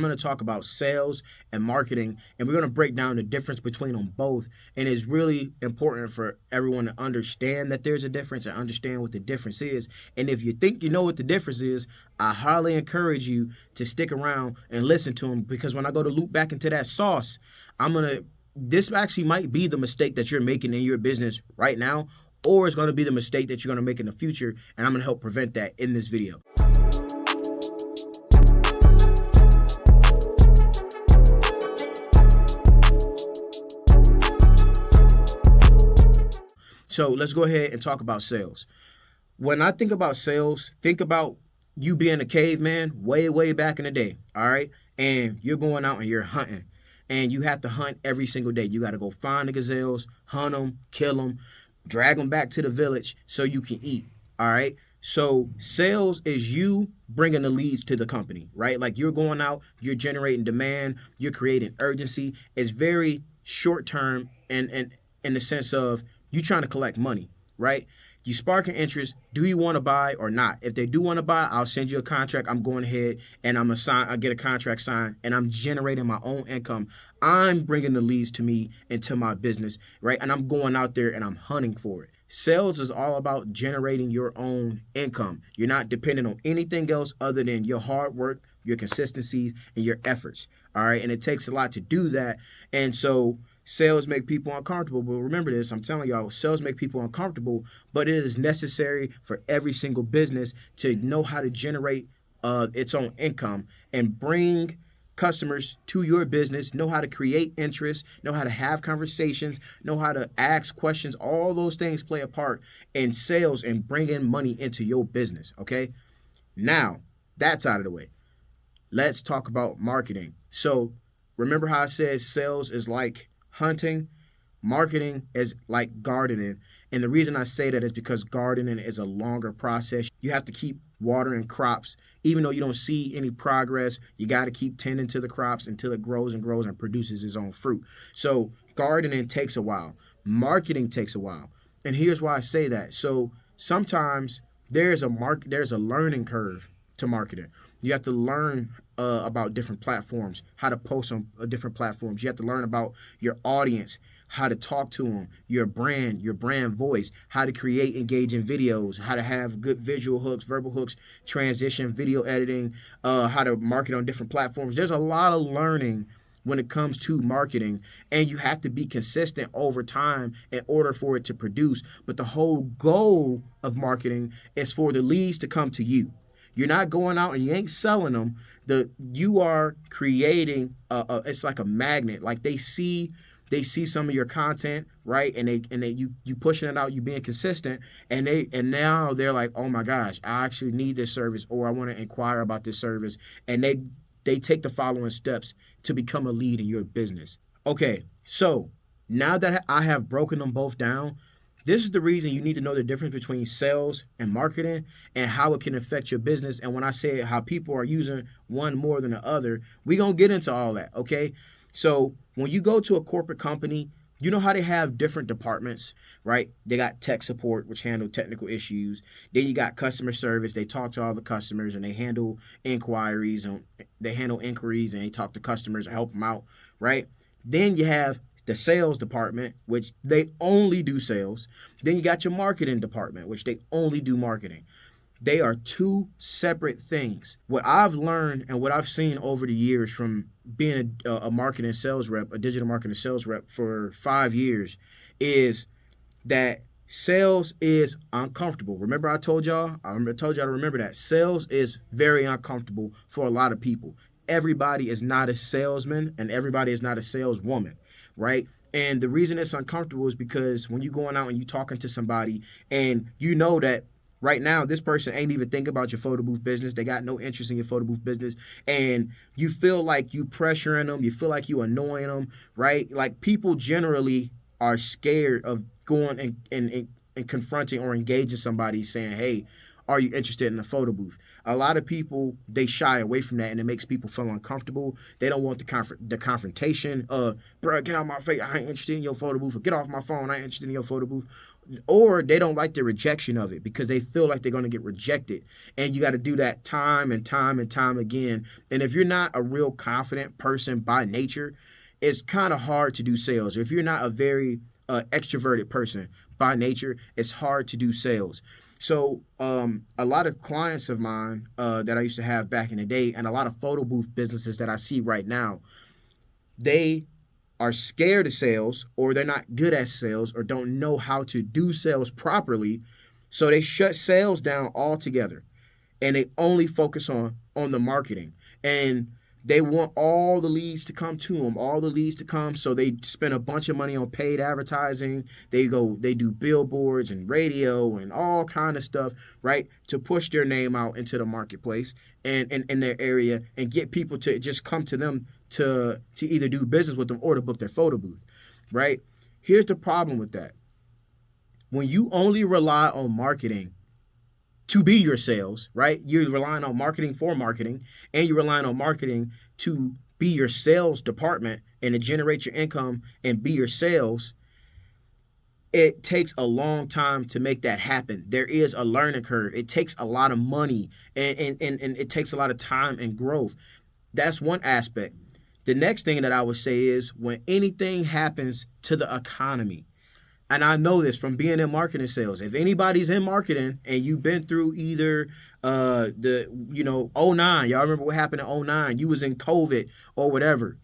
I'm going to talk about sales and marketing, and we're going to break down the difference between them both. And it's really important for everyone to understand that there's a difference and understand what the difference is. And if you think you know what the difference is, I highly encourage you to stick around and listen to them, because when I go to loop back into that sauce, I'm going to, this actually might be the mistake that you're making in your business right now, or it's going to be the mistake that you're going to make in the future. And I'm going to help prevent that in this video. So let's go ahead and talk about sales. When I think about sales, think about you being a caveman way, way back in the day, all right? And you're going out and you're hunting. And you have to hunt every single day. You got to go find the gazelles, hunt them, kill them, drag them back to the village so you can eat, all right? So sales is you bringing the leads to the company, right? Like you're going out, you're generating demand, you're creating urgency. It's very short term and in the sense of you trying to collect money, right? You spark an interest. Do you want to buy or not? If they do want to buy, I'll send you a contract. I'm going ahead and I get a contract signed, and I'm generating my own income. I'm bringing the leads to me into my business, right? And I'm going out there and I'm hunting for it. Sales is all about generating your own income. You're not dependent on anything else other than your hard work, your consistency, and your efforts. All right. And it takes a lot to do that. And so sales make people uncomfortable. But remember this, I'm telling y'all, sales make people uncomfortable, but it is necessary for every single business to know how to generate its own income and bring customers to your business, know how to create interest, know how to have conversations, know how to ask questions. All those things play a part in sales and bringing money into your business, okay? Now, that's out of the way. Let's talk about marketing. So remember how I said sales is like hunting, marketing is like gardening. And the reason I say that is because gardening is a longer process. You have to keep watering crops. Even though you don't see any progress, you got to keep tending to the crops until it grows and grows and produces its own fruit. So gardening takes a while. Marketing takes a while. And here's why I say that. So sometimes there's a learning curve to marketing. You have to learn about different platforms, how to post on different platforms. You have to learn about your audience, how to talk to them, your brand voice, how to create engaging videos, how to have good visual hooks, verbal hooks, transition, video editing, how to market on different platforms. There's a lot of learning when it comes to marketing, and you have to be consistent over time in order for it to produce. But the whole goal of marketing is for the leads to come to you. You're not going out and you ain't selling them. You are creating it's like a magnet. Like they see some of your content, right? And you pushing it out, you being consistent, and now they're like, oh my gosh, I actually need this service, or I want to inquire about this service, and they take the following steps to become a lead in your business. Okay, so now that I have broken them both down, this is the reason you need to know the difference between sales and marketing and how it can affect your business. And when I say how people are using one more than the other, we're going to get into all that, okay? So when you go to a corporate company, you know how they have different departments, right? They got tech support, which handle technical issues. Then you got customer service. They talk to all the customers and they handle inquiries and they talk to customers and help them out, right? Then you have the sales department, which they only do sales. Then you got your marketing department, which they only do marketing. They are two separate things. What I've learned and what I've seen over the years from being a marketing sales rep, a digital marketing sales rep for 5 years, is that sales is uncomfortable. Remember I told y'all to remember that. Sales is very uncomfortable for a lot of people. Everybody is not a salesman and everybody is not a saleswoman, right? And the reason it's uncomfortable is because when you're going out and you're talking to somebody and you know that right now this person ain't even thinking about your photo booth business, they got no interest in your photo booth business, and you feel like you pressuring them, you feel like you annoying them, right? Like people generally are scared of going and confronting or engaging somebody saying, hey, are you interested in the photo booth? A lot of people, they shy away from that, and it makes people feel uncomfortable. They don't want the confrontation. Bro, get out my face. I ain't interested in your photo booth. Or get off my phone. I ain't interested in your photo booth. Or they don't like the rejection of it because they feel like they're going to get rejected. And you got to do that time and time and time again. And if you're not a real confident person by nature, it's kind of hard to do sales. If you're not a very extroverted person by nature, it's hard to do sales. So a lot of clients of mine that I used to have back in the day, and a lot of photo booth businesses that I see right now, they are scared of sales, or they're not good at sales, or don't know how to do sales properly. So they shut sales down altogether, and they only focus on the marketing. And they want all the leads to come to them, all the leads to come. So they spend a bunch of money on paid advertising. They do billboards and radio and all kind of stuff, right, to push their name out into the marketplace and in their area, and get people to just come to them to either do business with them or to book their photo booth, right? Here's the problem with that. When you only rely on marketing to be your sales, right? You're relying on marketing for marketing, and you're relying on marketing to be your sales department and to generate your income and be your sales. It takes a long time to make that happen. There is a learning curve. It takes a lot of money, and it takes a lot of time and growth. That's one aspect. The next thing that I would say is when anything happens to the economy, and I know this from being in marketing sales. If anybody's in marketing and you've been through either '09, y'all remember what happened in '09? You was in COVID or whatever.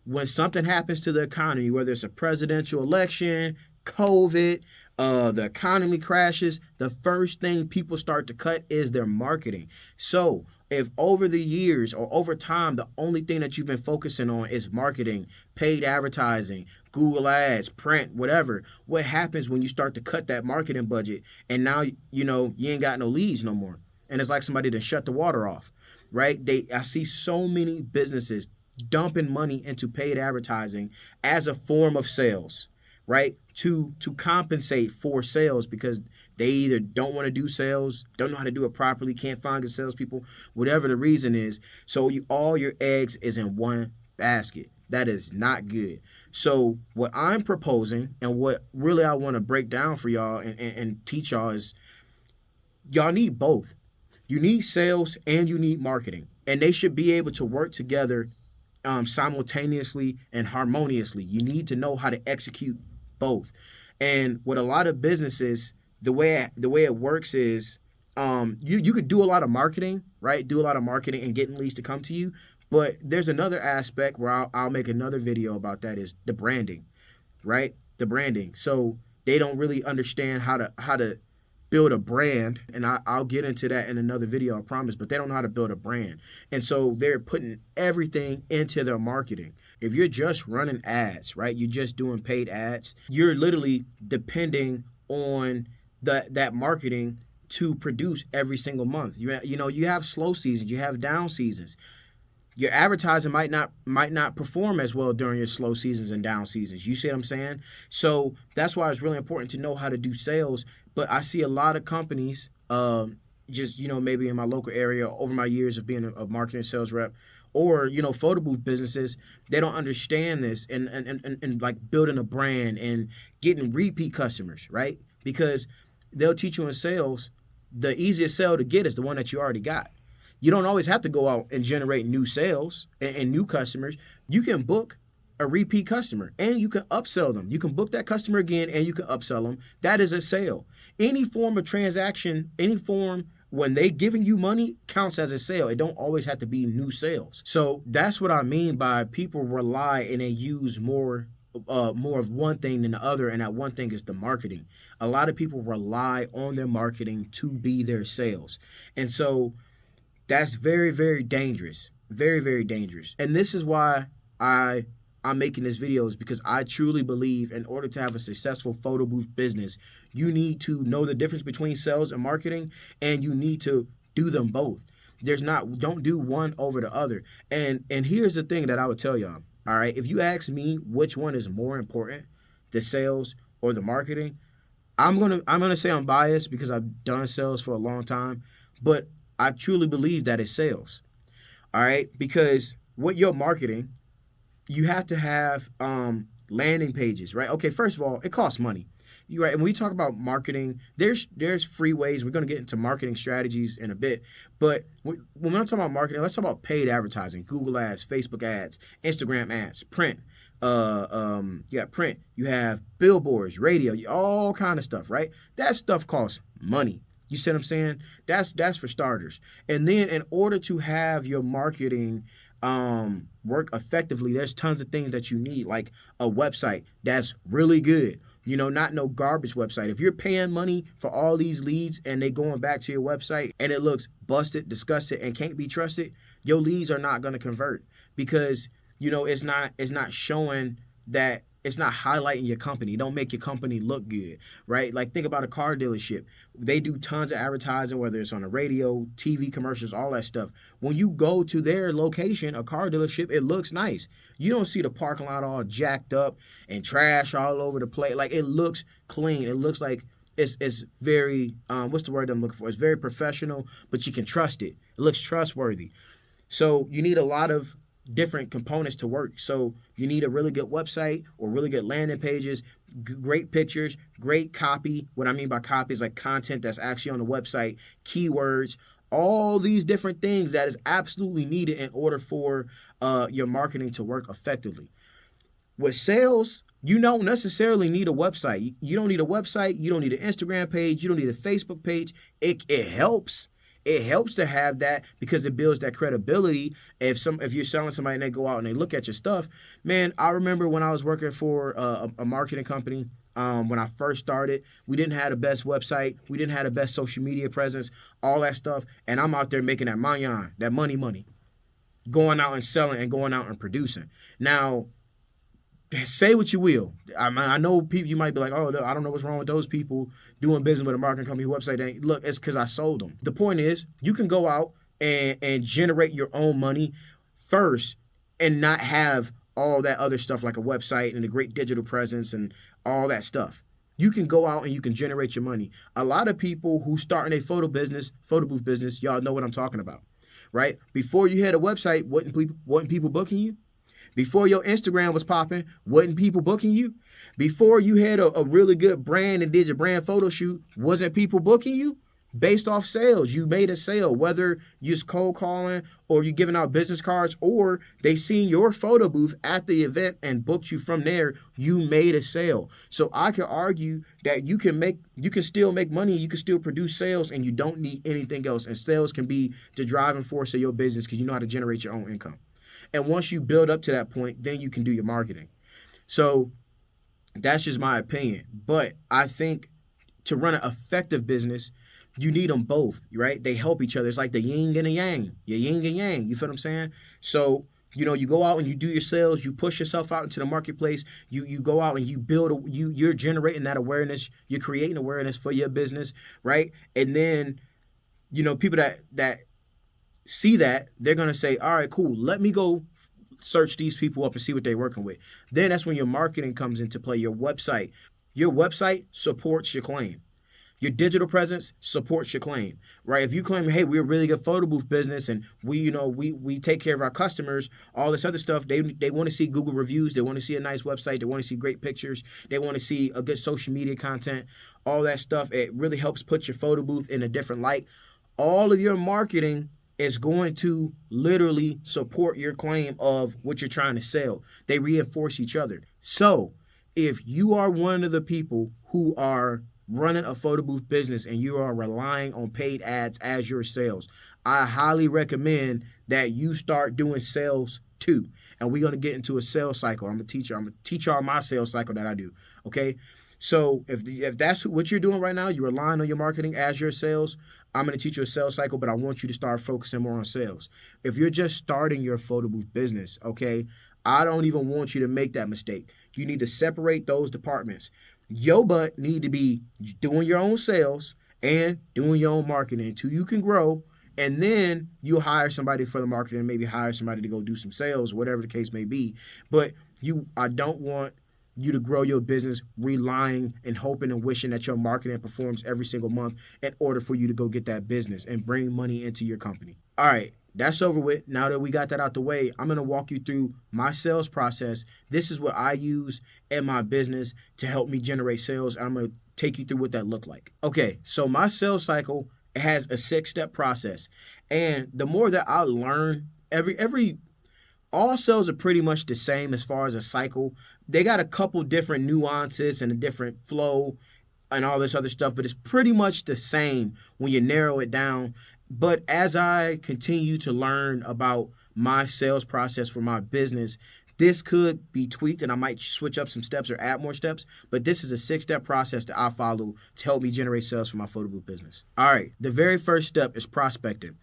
When something happens to the economy, whether it's a presidential election, COVID, the economy crashes, the first thing people start to cut is their marketing. So if over the years or over time, the only thing that you've been focusing on is marketing, paid advertising, Google ads, print, whatever, what happens when you start to cut that marketing budget and now, you ain't got no leads no more? And it's like somebody to shut the water off, right? I see so many businesses dumping money into paid advertising as a form of sales, right? To compensate for sales, because they either don't want to do sales, don't know how to do it properly, can't find good salespeople, whatever the reason is. So all your eggs is in one basket. That is not good. So what I'm proposing, and what really I want to break down for y'all and teach y'all, is y'all need both. You need sales and you need marketing, and they should be able to work together simultaneously and harmoniously. You need to know how to execute both. And with a lot of businesses, the way it works is you could do a lot of marketing, right? Do a lot of marketing and getting leads to come to you. But there's another aspect where I'll make another video about, that is the branding, right? The branding. So they don't really understand how to build a brand, and I'll get into that in another video, I promise, but they don't know how to build a brand. And so they're putting everything into their marketing. If you're just running ads, right, you're just doing paid ads, you're literally depending on that marketing to produce every single month. You have slow seasons, you have down seasons. Your advertising might not perform as well during your slow seasons and down seasons. You see what I'm saying? So that's why it's really important to know how to do sales. But I see a lot of companies, just maybe in my local area, over my years of being a marketing sales rep, or photo booth businesses, they don't understand this and like building a brand and getting repeat customers, right? Because they'll teach you in sales, the easiest sale to get is the one that you already got. You don't always have to go out and generate new sales and new customers. You can book a repeat customer and you can upsell them. You can book that customer again and you can upsell them. That is a sale. Any form of transaction, any form when they giving you money counts as a sale. It don't always have to be new sales. So that's what I mean by people rely and they use more of one thing than the other, and that one thing is the marketing. A lot of people rely on their marketing to be their sales. And so that's very, very dangerous. Very, very dangerous. And this is why I'm making this video, is because I truly believe in order to have a successful photo booth business, you need to know the difference between sales and marketing, and you need to do them both. Don't do one over the other. And here's the thing that I would tell y'all. All right, if you ask me which one is more important, the sales or the marketing, I'm gonna say I'm biased because I've done sales for a long time, but I truly believe that it's sales. All right, because what you're marketing, you have to have landing pages, right? Okay, first of all, it costs money. You right. And when we talk about marketing, there's free ways. We're gonna get into marketing strategies in a bit, but when we're talking about marketing, let's talk about paid advertising: Google ads, Facebook ads, Instagram ads, print. You got print. You have billboards, radio, all kind of stuff, right? That stuff costs money. You see what I'm saying? That's for starters. And then in order to have your marketing work effectively, there's tons of things that you need, like a website that's really good. You know, not no garbage website. If you're paying money for all these leads and they going back to your website and it looks busted, disgusted, and can't be trusted, your leads are not going to convert because it's not showing that it's not highlighting your company. Don't make your company look good, right? Like think about a car dealership. They do tons of advertising, whether it's on the radio, TV commercials, all that stuff. When you go to their location, a car dealership, it looks nice. You don't see the parking lot all jacked up and trash all over the place. Like it looks clean. It looks like it's very what's the word I'm looking for? It's very professional, but you can trust it. It looks trustworthy. So you need a lot of different components to work. So you need a really good website or really good landing pages, great pictures, great copy. What I mean by copy is like content that's actually on the website, keywords, all these different things that is absolutely needed in order for your marketing to work effectively. With sales, you don't necessarily need a website. You don't need a website. You don't need an Instagram page. You don't need a Facebook page. It helps. It helps to have that because it builds that credibility. If you're selling somebody and they go out and they look at your stuff, man, I remember when I was working for a marketing company. When I first started, we didn't have the best website, we didn't have the best social media presence, all that stuff, and I'm out there making that mayan, that money, going out and selling and going out and producing. Now, say what you will. I know people, you might be like, oh, I don't know what's wrong with those people doing business with a marketing company website. Look, it's because I sold them. The point is, you can go out and generate your own money first and not have all that other stuff like a website and a great digital presence and all that stuff. You can go out and you can generate your money. A lot of people who start in a photo booth business, y'all know what I'm talking about, right? Before you had a website, wasn't people booking you? Before your Instagram was popping, wasn't people booking you? Before you had a really good brand and did your brand photo shoot, wasn't people booking you? Based off sales, you made a sale, whether you're cold calling or you're giving out business cards or they seen your photo booth at the event and booked you from there, you made a sale. So I could argue that you can still make money, you can still produce sales, and you don't need anything else. And sales can be the driving force of your business because you know how to generate your own income. And once you build up to that point, then you can do your marketing. So that's just my opinion. But I think to run an effective business, you need them both, right? They help each other. It's like the yin and the yang, your yin and yang. You feel what I'm saying? So, you go out and you do your sales, you push yourself out into the marketplace, you go out and you you're generating that awareness, you're creating awareness for your business, right? And then, people that see that, they're going to say, all right, cool, let me go search these people up and see what they're working with. Then that's when your marketing comes into play. Your website supports your claim. Your digital presence supports your claim, right? If you claim, hey, we're a really good photo booth business and we take care of our customers, all this other stuff, they want to see Google reviews, they want to see a nice website, they want to see great pictures, they want to see a good social media content, all that stuff. It really helps put your photo booth in a different light. All of your marketing is going to literally support your claim of what you're trying to sell. They reinforce each other. So if you are one of the people who are running a photo booth business and you are relying on paid ads as your sales, I highly recommend that you start doing sales too. And we're going to get into a sales cycle. I'm going to teach y'all my sales cycle that I do. Okay. So if that's what you're doing right now, you're relying on your marketing as your sales, I'm going to teach you a sales cycle, but I want you to start focusing more on sales. If you're just starting your photo booth business, okay, I don't even want you to make that mistake. You need to separate those departments. Your butt need to be doing your own sales and doing your own marketing until you can grow, and then you'll hire somebody for the marketing, maybe hire somebody to go do some sales, whatever the case may be. But I don't want you to grow your business, relying and hoping and wishing that your marketing performs every single month in order for you to go get that business and bring money into your company. All right, that's over with. Now that we got that out the way, I'm going to walk you through my sales process. This is what I use in my business to help me generate sales. I'm going to take you through what that looked like. Okay, so my sales cycle has a 6-step process. And the more that I learn, all sales are pretty much the same as far as a cycle. They got a couple different nuances and a different flow and all this other stuff, but it's pretty much the same when you narrow it down. But as I continue to learn about my sales process for my business, this could be tweaked and I might switch up some steps or add more steps, but this is a 6-step process that I follow to help me generate sales for my photo booth business. All right, the very first step is prospecting.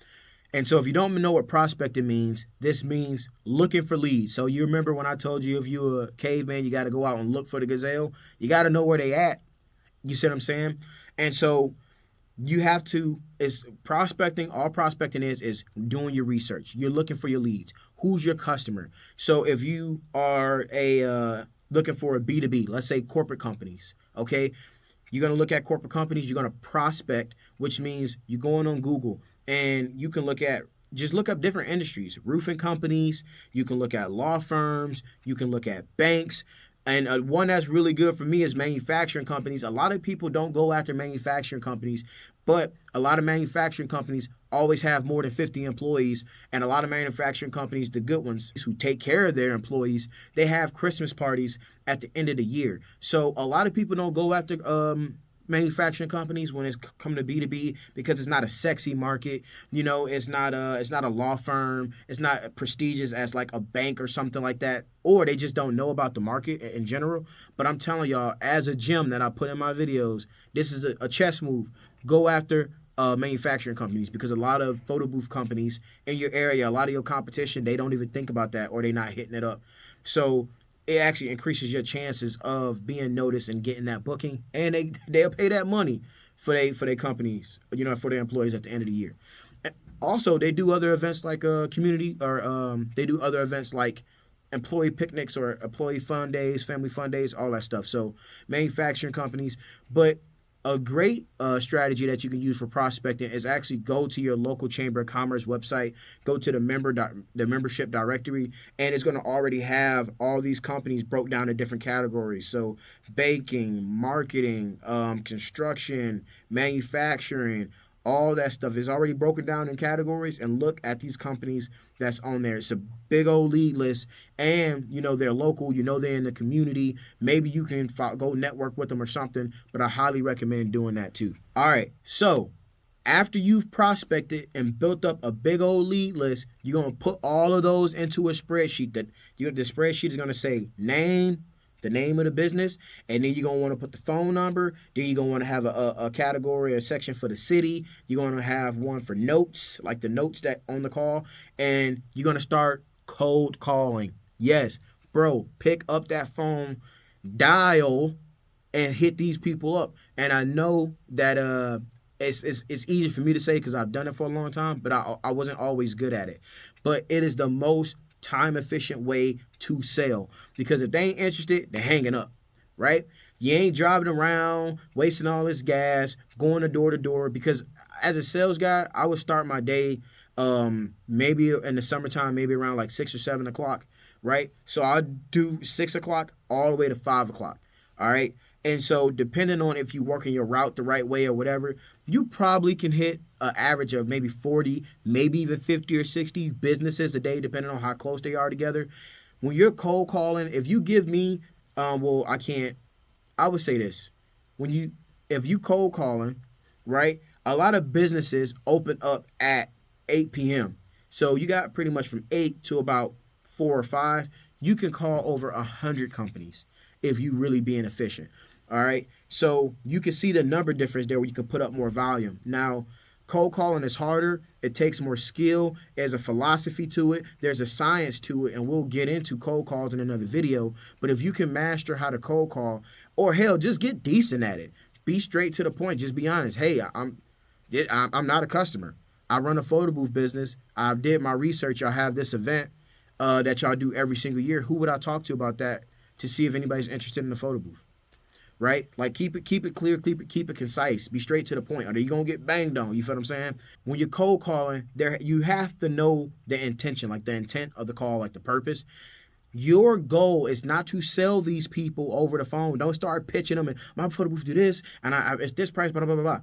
And so if you don't know what prospecting means, this means looking for leads. So you remember when I told you if you're a caveman, you got to go out and look for the gazelle. You got to know where they at. You see what I'm saying? And so you have to, is prospecting, all prospecting is doing your research. You're looking for your leads. Who's your customer? So if you are looking for a B2B, let's say corporate companies, okay? You're going to look at corporate companies. You're going to prospect, which means you're going on Google and you can just look up different industries, roofing companies. You can look at law firms. You can look at banks. And one that's really good for me is manufacturing companies. A lot of people don't go after manufacturing companies, but a lot of manufacturing companies always have more than 50 employees. And a lot of manufacturing companies, the good ones who take care of their employees, they have Christmas parties at the end of the year. So a lot of people don't go after manufacturing companies when it's come to B2B because it's not a sexy market. You know, it's not a law firm. It's not prestigious as like a bank or something like that, or they just don't know about the market in general. But I'm telling y'all, as a gem that I put in my videos, this is a chess move. Go after manufacturing companies because a lot of photo booth companies in your area, a lot of your competition, they don't even think about that or they're not hitting it up. So it actually increases your chances of being noticed and getting that booking, and they'll pay that money for their companies, you know, for their employees at the end of the year. Also, they do other events like community, or they do other events like employee picnics or employee fun days, family fun days, all that stuff. So manufacturing companies, but a great strategy that you can use for prospecting is actually go to your local Chamber of Commerce website, go to the membership directory, and it's going to already have all these companies broke down in different categories. So banking, marketing, construction, manufacturing, all that stuff is already broken down in categories, and look at these companies that's on there. It's a big old lead list, and you know they're local, you know they're in the community. Maybe you can go network with them or something, but I highly recommend doing that too. All right, so after you've prospected and built up a big old lead list, you're going to put all of those into a spreadsheet. The spreadsheet is going to say name, the name of the business, and then you're going to want to put the phone number. Then you're going to want to have a category, a section for the city. You're going to have one for notes, like the notes that on the call, and you're going to start cold calling. Yes, bro, pick up that phone, dial, and hit these people up. And I know that it's easy for me to say because I've done it for a long time, but I wasn't always good at it. But it is the most time efficient way to sell, because if they ain't interested, they're hanging up, right? You ain't driving around wasting all this gas going door to door, because as a sales guy, I would start my day maybe in the summertime, maybe around like 6 or 7 o'clock, right? So I'll do 6 o'clock all the way to 5 o'clock. All right. And so depending on if you're working your route the right way or whatever, you probably can hit an average of maybe 40, maybe even 50 or 60 businesses a day, depending on how close they are together. When you're cold calling, if you give me, I would say this. If you cold calling, right, a lot of businesses open up at 8 p.m. So you got pretty much from 8 to about 4 or 5. You can call over 100 companies if you really being efficient. All right. So you can see the number difference there where you can put up more volume. Now, cold calling is harder. It takes more skill. There's a philosophy to it. There's a science to it. And we'll get into cold calls in another video. But if you can master how to cold call, or hell, just get decent at it. Be straight to the point. Just be honest. Hey, I'm not a customer. I run a photo booth business. I did my research. I have this event that y'all do every single year. Who would I talk to about that to see if anybody's interested in the photo booth. Right? Like keep it clear, keep it concise, be straight to the point. Or you gonna get banged on. You feel what I'm saying? When you're cold calling, there you have to know the intention, like the intent of the call, like the purpose. Your goal is not to sell these people over the phone. Don't start pitching them and my photo booth do this and it's this price, blah blah blah blah.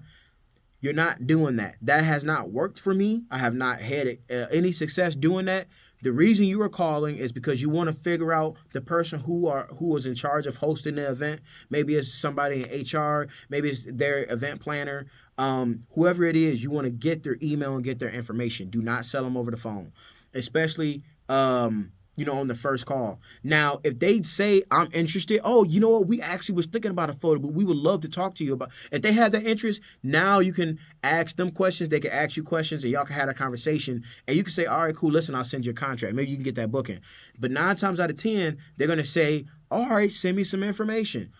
You're not doing that. That has not worked for me. I have not had any success doing that. The reason you are calling is because you want to figure out the person who was in charge of hosting the event. Maybe it's somebody in HR. Maybe it's their event planner. Whoever it is, you want to get their email and get their information. Do not sell them over the phone, especially on the first call. Now, if they say, I'm interested, oh, you know what, we actually was thinking about a photo, but we would love to talk to you about. If they have that interest, now you can ask them questions, they can ask you questions, and y'all can have a conversation, and you can say, all right, cool, listen, I'll send you a contract. Maybe you can get that booking. But 9 times out of 10, they're going to say, all right, send me some information.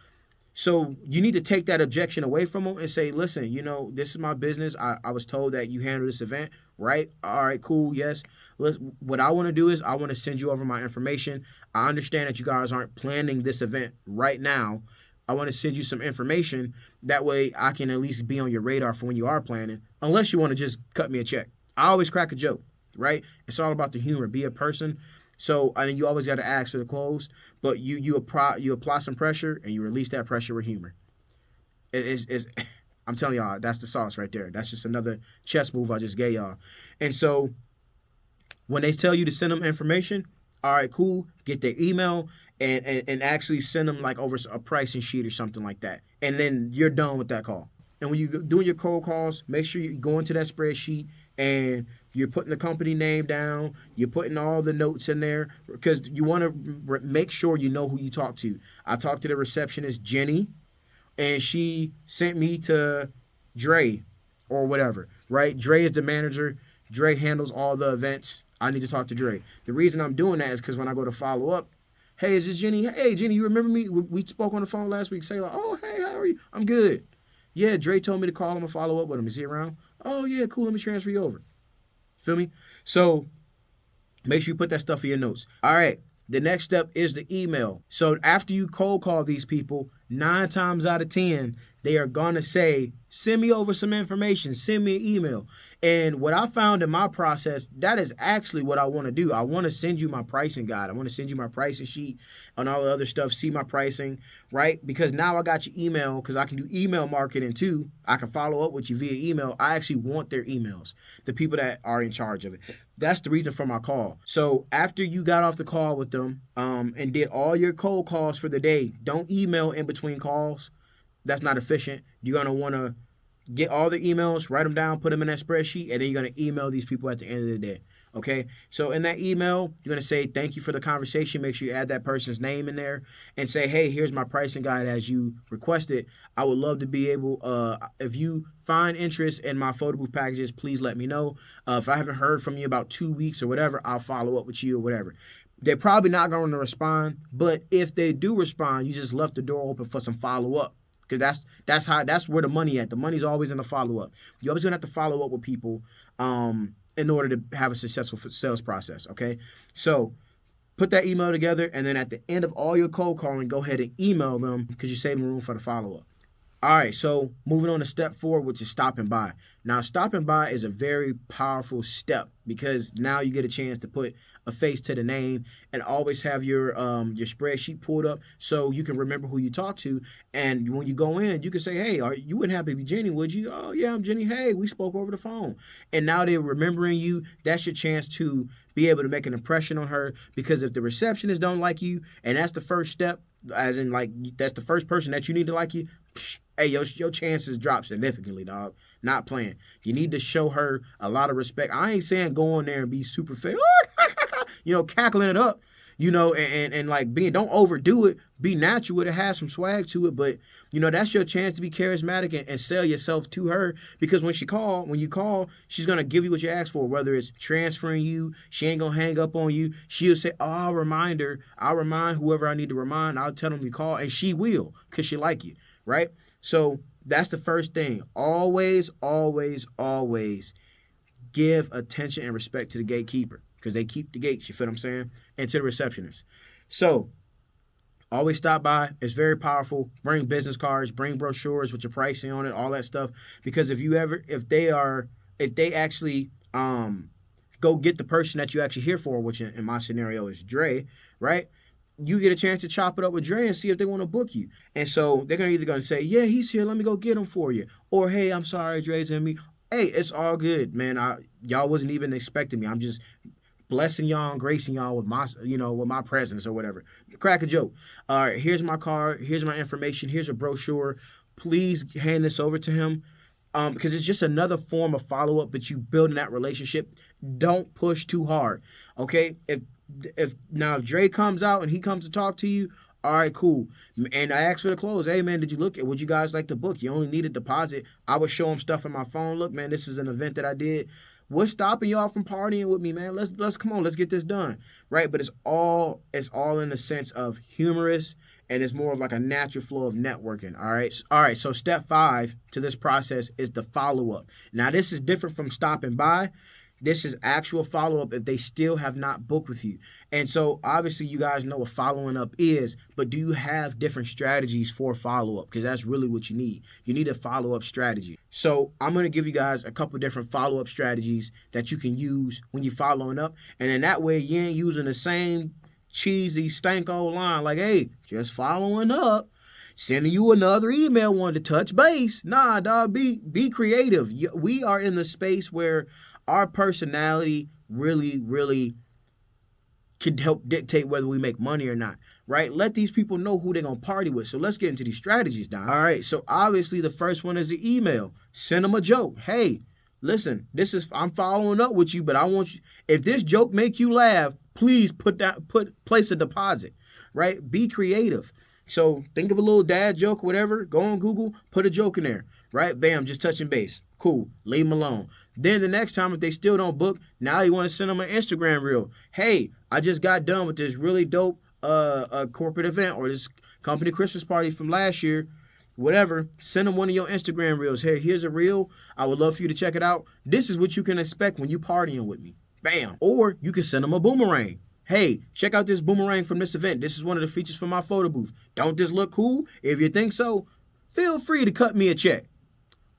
So you need to take that objection away from them and say, listen, this is my business. I was told that you handle this event, right? All right, cool, yes. What I want to do is I want to send you over my information. I understand that you guys aren't planning this event right now. I want to send you some information. That way I can at least be on your radar for when you are planning, unless you want to just cut me a check. I always crack a joke, right? It's all about the humor. Be a person. So I think you always got to ask for the close, but you apply some pressure and you release that pressure with humor. I'm telling y'all, that's the sauce right there. That's just another chess move I just gave y'all. And so when they tell you to send them information, all right, cool, get their email and actually send them like over a pricing sheet or something like that. And then you're done with that call. And when you're doing your cold calls, make sure you go into that spreadsheet and you're putting the company name down. You're putting all the notes in there because you want to make sure you know who you talk to. I talked to the receptionist, Jenny, and she sent me to Dre or whatever, right? Dre is the manager. Dre handles all the events. I need to talk to Dre. The reason I'm doing that is because when I go to follow up, hey, is this Jenny? Hey, Jenny, you remember me? We spoke on the phone last week. Say like, oh, hey, how are you? I'm good. Yeah, Dre told me to call him and follow up with him. Is he around? Oh, yeah, cool. Let me transfer you over. Feel me? So make sure you put that stuff in your notes. All right. The next step is the email. So after you cold call these people, 9 times out of 10, they are going to say, send me over some information, send me an email. And what I found in my process, that is actually what I want to do. I want to send you my pricing guide. I want to send you my pricing sheet and all the other stuff, see my pricing, right? Because now I got your email because I can do email marketing too. I can follow up with you via email. I actually want their emails, the people that are in charge of it. That's the reason for my call. So after you got off the call with them and did all your cold calls for the day, don't email in between calls. That's not efficient. You're going to want to get all the emails, write them down, put them in that spreadsheet, and then you're going to email these people at the end of the day. Okay? So in that email, you're going to say, thank you for the conversation. Make sure you add that person's name in there and say, hey, here's my pricing guide as you requested. I would love to be able, if you find interest in my photo booth packages, please let me know. If I haven't heard from you about 2 weeks or whatever, I'll follow up with you or whatever. They're probably not going to respond, but if they do respond, you just left the door open for some follow-up. Because that's where the money at. The money's always in the follow-up. You're always going to have to follow up with people in order to have a successful sales process, okay? So put that email together, and then at the end of all your cold calling, go ahead and email them because you're saving room for the follow-up. All right, so moving on to step 4, which is stopping by. Now, stopping by is a very powerful step because now you get a chance to put a face to the name and always have your spreadsheet pulled up so you can remember who you talk to. And when you go in, you can say, hey, you wouldn't happen to be Jenny, would you? Oh, yeah, I'm Jenny. Hey, we spoke over the phone. And now they're remembering you. That's your chance to be able to make an impression on her because if the receptionist don't like you, and that's the first step, as in like that's the first person that you need to like you, hey, your chances drop significantly, dog. Not playing. You need to show her a lot of respect. I ain't saying go in there and be super fake, cackling it up, and like don't overdo it. Be natural with it, have some swag to it. But, that's your chance to be charismatic and sell yourself to her because when you call, she's going to give you what you asked for, whether it's transferring you, she ain't going to hang up on you. She'll say, oh, I'll remind her. I'll remind whoever I need to remind. I'll tell them to call, and she will because she like you, right? So that's the first thing. Always, always, always give attention and respect to the gatekeeper because they keep the gates, you feel what I'm saying? And to the receptionist. So Always stop by. It's very powerful. Bring business cards, bring brochures with your pricing on it, all that stuff. Because if they actually go get the person that you actually here for, which in my scenario is Dre, right? You get a chance to chop it up with Dre and see if they want to book you. And so they're either going to say, yeah, he's here. Let me go get him for you. Or, hey, I'm sorry, Dre's in me. Hey, it's all good, man. Y'all wasn't even expecting me. I'm just blessing y'all and gracing y'all with my presence or whatever. Crack a joke. All right, here's my card. Here's my information. Here's a brochure. Please hand this over to him. Because it's just another form of follow-up, but you building that relationship. Don't push too hard, okay? If Dre comes out and he comes to talk to you, all right, cool. And I asked for the close. Hey, man, did you look at? Would you guys like to book? You only need a deposit. I would show him stuff on my phone. Look, man, this is an event that I did. What's stopping y'all from partying with me, man? Let's come on, let's get this done, right? But it's all in the sense of humorous, and it's more of like a natural flow of networking. All right. So step 5 to this process is the follow up. Now this is different from stopping by. This is actual follow-up if they still have not booked with you. And so obviously you guys know what following up is, but do you have different strategies for follow-up? Because that's really what you need. You need a follow-up strategy. So I'm going to give you guys a couple different follow-up strategies that you can use when you're following up. And in that way, you ain't using the same cheesy, stank-old line like, hey, just following up. Sending you another email wanting to touch base. Nah, dog, be creative. We are in the space where our personality really, really can help dictate whether we make money or not, right? Let these people know who they're going to party with. So let's get into these strategies, Don. All right, so obviously the first one is the email. Send them a joke. Hey, listen, I'm following up with you, but I want you, if this joke make you laugh, please place a deposit, right? Be creative. So think of a little dad joke, whatever. Go on Google, put a joke in there, right? Bam, just touching base. Cool, leave them alone. Then the next time, if they still don't book, now you want to send them an Instagram reel. Hey, I just got done with this really dope corporate event or this company Christmas party from last year. Whatever, send them one of your Instagram reels. Hey, here's a reel. I would love for you to check it out. This is what you can expect when you partying with me. Bam. Or you can send them a boomerang. Hey, check out this boomerang from this event. This is one of the features for my photo booth. Don't this look cool? If you think so, feel free to cut me a check.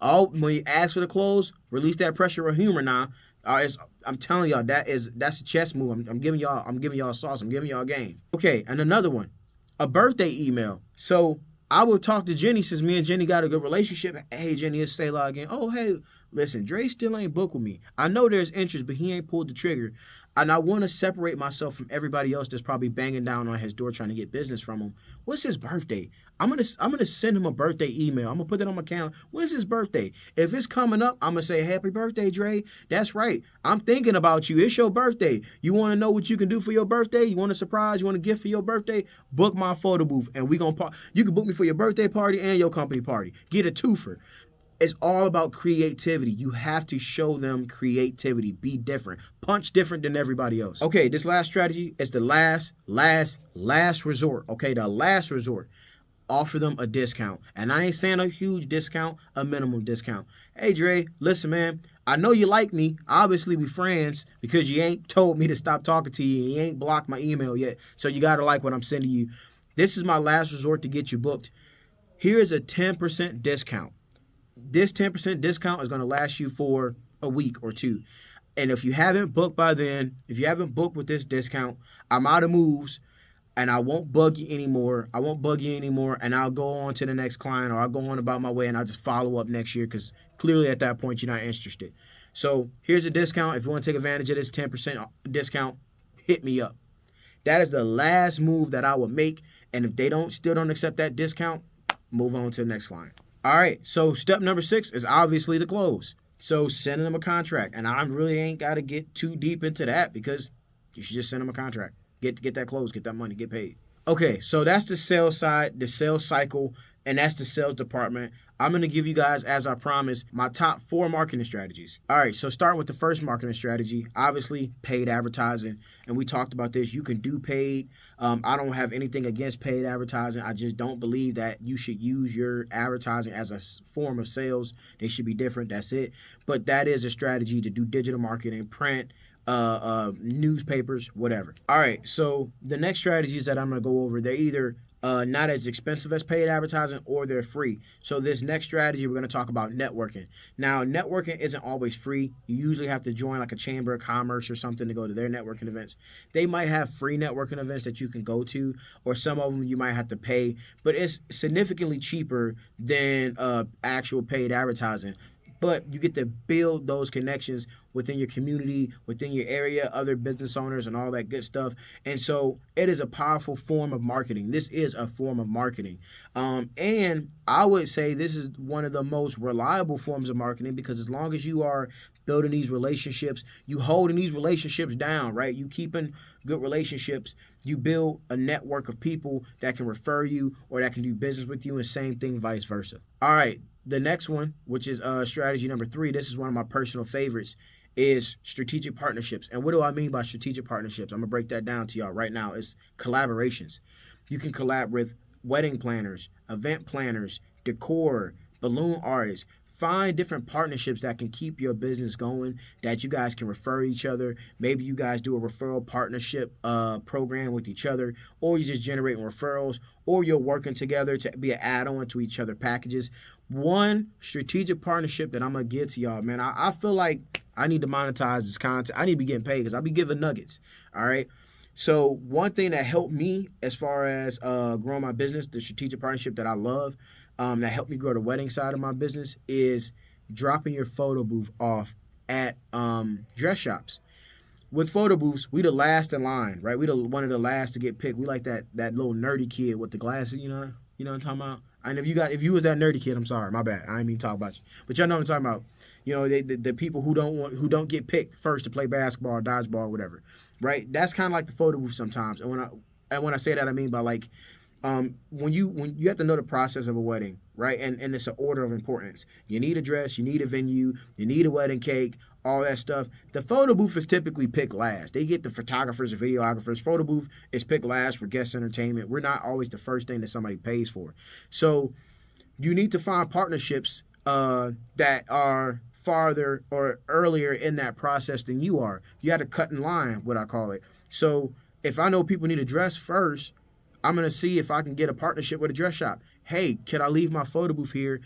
When you ask for the close, release that pressure of humor now. I'm telling y'all, that's a chess move. I'm giving y'all sauce. I'm giving y'all a game. Okay, and another one, a birthday email. So I will talk to Jenny since me and Jenny got a good relationship. Hey, Jenny, it's Selah again. Oh, hey, listen, Dre still ain't booked with me. I know there's interest, but he ain't pulled the trigger. And I want to separate myself from everybody else that's probably banging down on his door trying to get business from him. What's his birthday? I'm gonna send him a birthday email. I'm gonna put that on my calendar. When's his birthday? If it's coming up, I'm gonna say happy birthday, Dre. That's right. I'm thinking about you. It's your birthday. You want to know what you can do for your birthday? You want a surprise? You want a gift for your birthday? Book my photo booth, and you can book me for your birthday party and your company party. Get a twofer. It's all about creativity. You have to show them creativity. Be different. Punch different than everybody else. Okay, this last strategy is the last resort. Okay, the last resort. Offer them a discount. And I ain't saying a huge discount, a minimum discount. Hey, Dre, listen, man. I know you like me. Obviously, we friends because you ain't told me to stop talking to you. And you ain't blocked my email yet. So you got to like what I'm sending you. This is my last resort to get you booked. Here's a 10% discount. This 10% discount is going to last you for a week or two. And if you haven't booked by then, if you haven't booked with this discount, I'm out of moves and I won't bug you anymore. And I'll go on to the next client or I'll go on about my way and I'll just follow up next year because clearly at that point you're not interested. So here's a discount. If you want to take advantage of this 10% discount, hit me up. That is the last move that I would make. And if they still don't accept that discount, move on to the next client. All right, so step number 6 is obviously the close. So sending them a contract. And I really ain't got to get too deep into that because you should just send them a contract. Get that close, get that money, get paid. Okay, so that's the sales side, the sales cycle, and that's the sales department. I'm going to give you guys, as I promised, my top 4 marketing strategies. All right, so starting with the first marketing strategy, obviously paid advertising. And we talked about this. You can do paid. I don't have anything against paid advertising. I just don't believe that you should use your advertising as a form of sales. They should be different. That's it. But that is a strategy to do digital marketing, print, newspapers, whatever. All right, so the next strategies that I'm gonna go over, they're either not as expensive as paid advertising or they're free. So this next strategy, we're going to talk about networking. Now, networking isn't always free. You usually have to join like a chamber of commerce or something to go to their networking events. They might have free networking events that you can go to, or some of them you might have to pay, but it's significantly cheaper than actual paid advertising. But you get to build those connections within your community, within your area, other business owners, and all that good stuff. And so it is a powerful form of marketing. This is a form of marketing. And I would say this is one of the most reliable forms of marketing, because as long as you are building these relationships, you holding these relationships down, right? You keeping good relationships, you build a network of people that can refer you or that can do business with you, and same thing vice versa. All right. The next one, which is strategy number 3, this is one of my personal favorites, is strategic partnerships. And what do I mean by strategic partnerships? I'm going to break that down to y'all right now. It's collaborations. You can collab with wedding planners, event planners, decor, balloon artists. Find different partnerships that can keep your business going, that you guys can refer each other. Maybe you guys do a referral partnership program with each other, or you're just generating referrals, or you're working together to be an add-on to each other packages. One strategic partnership that I'm going to give to y'all, man, I feel like I need to monetize this content. I need to be getting paid because I'll be giving nuggets, all right? So one thing that helped me as far as growing my business, the strategic partnership that I love, that helped me grow the wedding side of my business, is dropping your photo booth off at dress shops. With photo booths, we the last in line, right? We one of the last to get picked. We like that little nerdy kid with the glasses, you know what I'm talking about? And if you was that nerdy kid, I'm sorry, my bad. I ain't mean to talk about you, but y'all know what I'm talking about. You know, the people who don't get picked first to play basketball, or dodgeball, or whatever, right? That's kind of like the photo booth sometimes. And when I say that, I mean by like, when you have to know the process of a wedding, right? And it's an order of importance. You need a dress, you need a venue, you need a wedding cake, all that stuff. The photo booth is typically picked last. They get the photographers or videographers. Photo booth is picked last for guest entertainment. We're not always the first thing that somebody pays for. So you need to find partnerships that are farther or earlier in that process than you are. You had to cut in line, what I call it. So if I know people need a dress first, I'm going to see if I can get a partnership with a dress shop. Hey, can I leave my photo booth here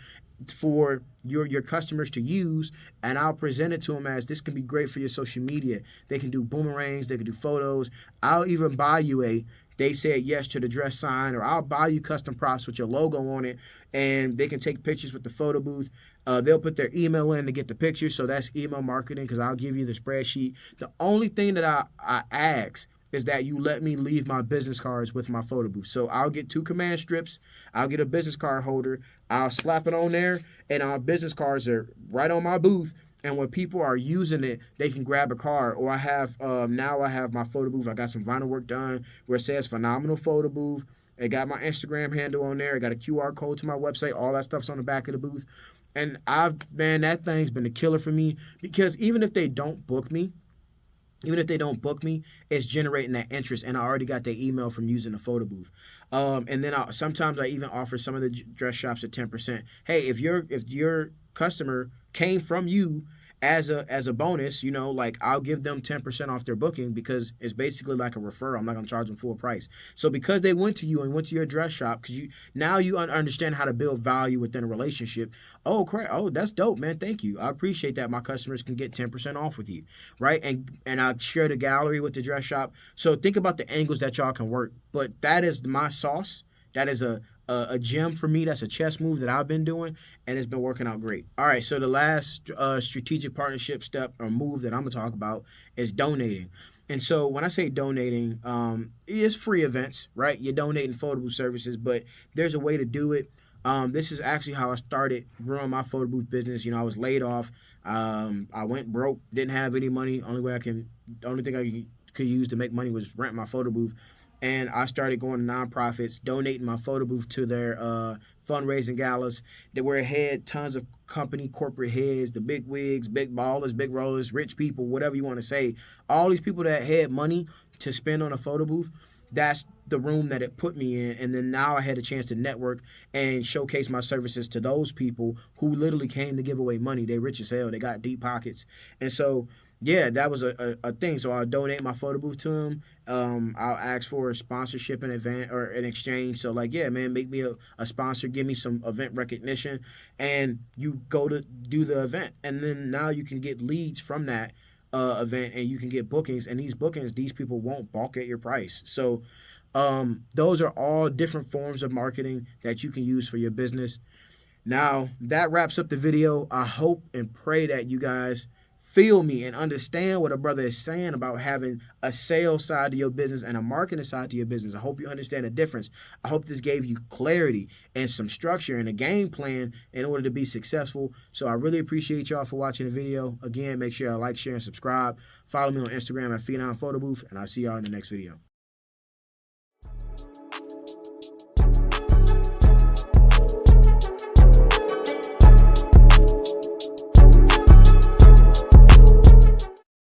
for your customers to use, and I'll present it to them as this can be great for your social media. They can do boomerangs, they can do photos. I'll even buy you they said yes to the dress sign, or I'll buy you custom props with your logo on it, and they can take pictures with the photo booth. They'll put their email in to get the pictures, so that's email marketing, because I'll give you the spreadsheet. The only thing that I ask is that you let me leave my business cards with my photo booth. So I'll get 2 command strips. I'll get a business card holder. I'll slap it on there, and our business cards are right on my booth. And when people are using it, they can grab a card. Or I have now I have my photo booth. I got some vinyl work done where it says Phenomenal Photo Booth. It got my Instagram handle on there. It got a QR code to my website. All that stuff's on the back of the booth. And that thing's been a killer for me, because even if they don't book me, it's generating that interest, and I already got their email from using the photo booth. And then sometimes I even offer some of the dress shops at 10%. Hey, if your customer came from you as a bonus, like I'll give them 10% off their booking, because it's basically like a referral. I'm not gonna charge them full price. So because they went to you and went to your dress shop, because you understand how to build value within a relationship. Oh, crap! Oh, that's dope, man. Thank you. I appreciate that. My customers can get 10% off with you, right? And I share the gallery with the dress shop. So think about the angles that y'all can work. But that is my sauce. That is a gem for me. That's a chess move that I've been doing, and it's been working out great. All right, so the last strategic partnership step or move that I'm going to talk about is donating. And so when I say donating, it's free events, right? You're donating photo booth services, but there's a way to do it. This is actually how I started growing my photo booth business. I was laid off. I went broke, didn't have any money. The only thing I could use to make money was rent my photo booth. And I started going to nonprofits, donating my photo booth to their fundraising galas. Where it had tons of company corporate heads, the big wigs, big ballers, big rollers, rich people, whatever you want to say. All these people that had money to spend on a photo booth, that's the room that it put me in. And then now I had a chance to network and showcase my services to those people who literally came to give away money. They rich as hell. They got deep pockets. And so yeah, that was a thing. So I'll donate my photo booth to him. I'll ask for a sponsorship in event or an exchange. So like, yeah, man, make me a sponsor, give me some event recognition, and you go to do the event, and then now you can get leads from that event, and you can get bookings. And these bookings, these people won't balk at your price. So those are all different forms of marketing that you can use for your business. Now, that wraps up the video. I hope and pray that you guys feel me and understand what a brother is saying about having a sales side to your business and a marketing side to your business. I hope you understand the difference. I hope this gave you clarity and some structure and a game plan in order to be successful. So I really appreciate y'all for watching the video. Again, make sure y'all like, share, and subscribe. Follow me on Instagram at Phenom Photo Booth, and I'll see y'all in the next video.